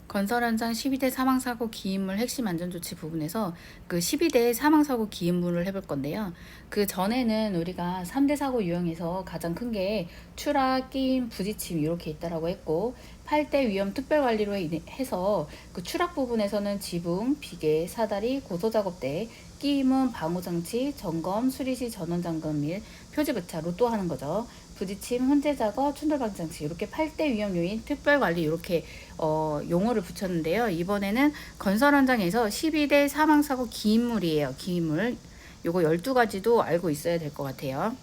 건설 현장 12대 사망사고 기인물 핵심 안전조치 부분에서 그 12대 사망사고 기인물을 해볼 건데요. 그 전에는 우리가 3대 사고 유형에서 가장 큰 게 추락, 끼임, 부딪힘 이렇게 있다라고 했고 8대 위험 특별관리로 해서 그 추락 부분에서는 지붕, 비계, 사다리, 고소작업대, 끼임은 방호장치, 점검, 수리시 전원점검 및 표지부착, 로또 하는 거죠. 부딪힘, 혼재작업, 충돌방장치 이렇게 8대 위험 요인 특별관리 이렇게 용어를 붙였는데요. 이번에는 건설 현장에서 12대 사망사고 기인물이에요. 기인물 요거 12가지도 알고 있어야 될 것 같아요.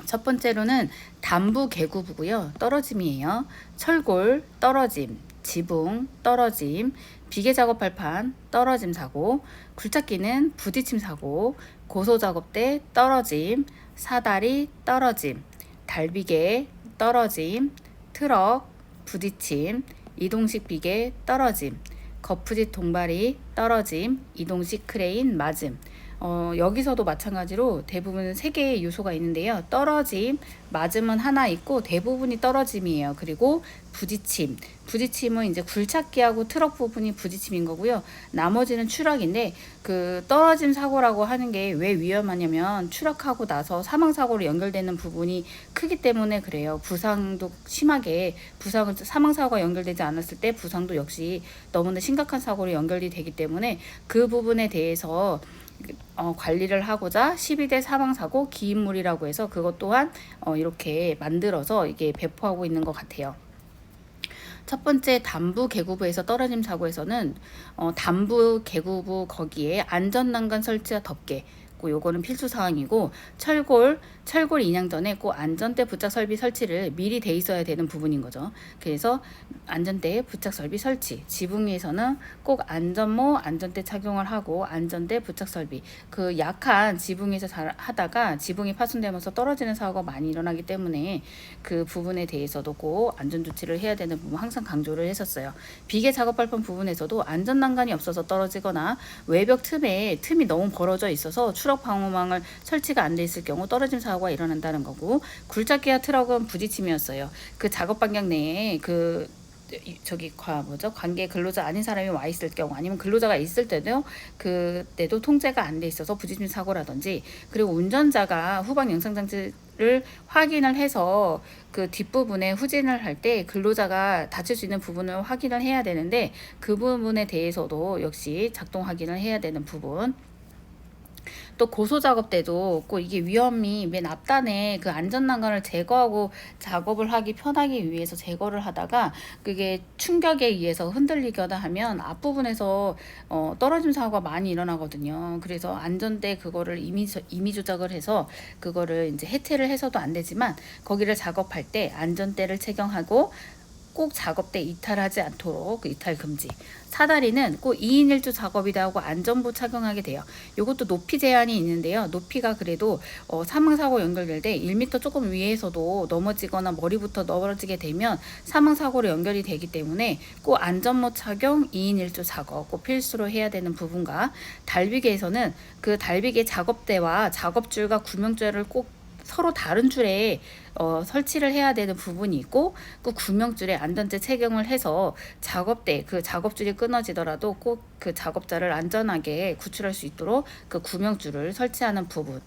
첫 번째로는 담부 개구부고요. 떨어짐이에요. 철골, 떨어짐, 지붕, 떨어짐, 비계 작업발판, 떨어짐 사고, 굴착기는 부딪힘 사고, 고소작업대, 떨어짐, 사다리, 떨어짐, 달비계, 떨어짐, 트럭, 부딪힘, 이동식 비계, 떨어짐, 거푸짓 동발이, 떨어짐, 이동식 크레인, 맞음. 여기서도 마찬가지로 대부분 3개의 요소가 있는데요. 떨어짐, 맞음은 하나 있고 대부분이 떨어짐이에요. 그리고 부딪힘. 부딪힘은 이제 굴착기하고 트럭 부분이 부딪힘인 거고요. 나머지는 추락인데 그 떨어짐 사고라고 하는 게 왜 위험하냐면 추락하고 나서 사망사고로 연결되는 부분이 크기 때문에 그래요. 부상도 심하게 부상은 사망사고가 연결되지 않았을 때 부상도 역시 너무나 심각한 사고로 연결이 되기 때문에 그 부분에 대해서 관리를 하고자 12대 사망사고 기인물이라고 해서 그것 또한 이렇게 만들어서 이게 배포하고 있는 것 같아요. 첫 번째 담부 개구부에서 떨어짐 사고에서는 담부 개구부 거기에 안전난간 설치와 덮개 요거는 필수 사항이고 철골 인양 전에 꼭 안전대 부착 설비 설치를 미리 돼 있어야 되는 부분인 거죠. 그래서 안전대 부착 설비 설치, 지붕 위에서는 꼭 안전모 안전대 착용을 하고 안전대 부착 설비 그 약한 지붕에서 하다가 지붕이 파손되면서 떨어지는 사고가 많이 일어나기 때문에 그 부분에 대해서도 꼭 안전 조치를 해야 되는 부분 항상 강조를 했었어요. 비계 작업발판 부분에서도 안전난간이 없어서 떨어지거나 외벽 틈이 너무 벌어져 있어서 추락 방호망을 설치가 안 돼 있을 경우 떨어짐 사고가 일어난다는 거고 굴착기와 트럭은 부딪힘이었어요. 그 작업 반경 내에 관계 근로자 아닌 사람이 와 있을 경우 아니면 근로자가 있을 때도 그때도 통제가 안 돼 있어서 부딪힘 사고라든지 그리고 운전자가 후방 영상 장치를 확인을 해서 그 뒷부분에 후진을 할 때 근로자가 다칠 수 있는 부분을 확인을 해야 되는데 그 부분에 대해서도 역시 작동 확인을 해야 되는 부분. 또 고소 작업 때도 꼭 이게 위험이 맨 앞단에 그 안전난간을 제거하고 작업을 하기 편하기 위해서 제거를 하다가 그게 충격에 의해서 흔들리거나 하면 앞부분에서 떨어짐 사고가 많이 일어나거든요. 그래서 안전대 그거를 이미 조작을 해서 그거를 이제 해체를 해서도 안 되지만 거기를 작업할 때 안전대를 착용하고 꼭 작업대 이탈하지 않도록 이탈 금지. 사다리는 꼭 2인 1조 작업이다 하고 안전부 착용하게 돼요. 이것도 높이 제한이 있는데요. 높이가 그래도 사망사고 연결될 때 1m 조금 위에서도 넘어지거나 머리부터 넘어지게 되면 사망사고로 연결이 되기 때문에 꼭 안전모 착용 2인 1조 작업 꼭 필수로 해야 되는 부분과 달비계에서는 그 달비계 작업대와 작업줄과 구명줄을 꼭 서로 다른 줄에 설치를 해야 되는 부분이 있고 그 구명줄에 안전제 착용을 해서 작업대 그 작업줄이 끊어지더라도 꼭 그 작업자를 안전하게 구출할 수 있도록 그 구명줄을 설치하는 부분.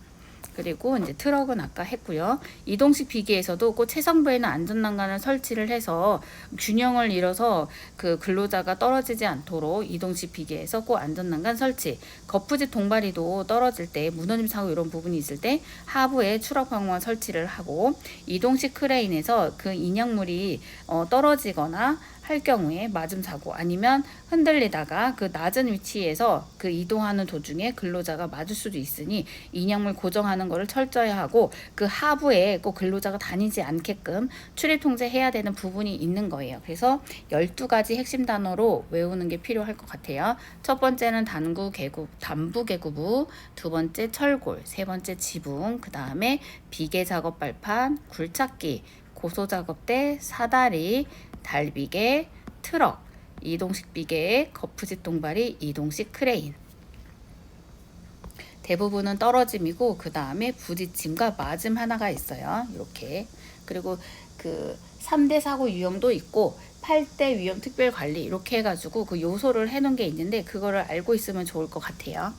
그리고 이제 트럭은 아까 했고요. 이동식 비계에서도 꼭 최상부에는 안전난간을 설치를 해서 균형을 이뤄서 그 근로자가 떨어지지 않도록 이동식 비계에서 꼭 안전난간 설치. 거푸집 동바리도 떨어질 때 무너짐 사고 이런 부분이 있을 때 하부에 추락 방어망 설치를 하고 이동식 크레인에서 그 인형물이 떨어지거나 할 경우에 맞음 사고 아니면 흔들리다가 그 낮은 위치에서 그 이동하는 도중에 근로자가 맞을 수도 있으니 인형물 고정하는 거를 철저히 하고 그 하부에 꼭 근로자가 다니지 않게끔 출입 통제해야 되는 부분이 있는 거예요. 그래서 12가지 핵심 단어로 외우는 게 필요할 것 같아요. 첫 번째는 담부 개구부, 두 번째 철골, 세 번째 지붕, 그 다음에 비계 작업 발판, 굴착기, 고소 작업대, 사다리, 달비계, 트럭, 이동식 비계, 거푸집 동발이, 이동식 크레인. 대부분은 떨어짐이고 그 다음에 부딪힘과 맞음 하나가 있어요. 이렇게. 그리고 그 3대 사고 유형도 있고 8대 위험 특별 관리 이렇게 해가지고 그 요소를 해놓은 게 있는데 그거를 알고 있으면 좋을 것 같아요.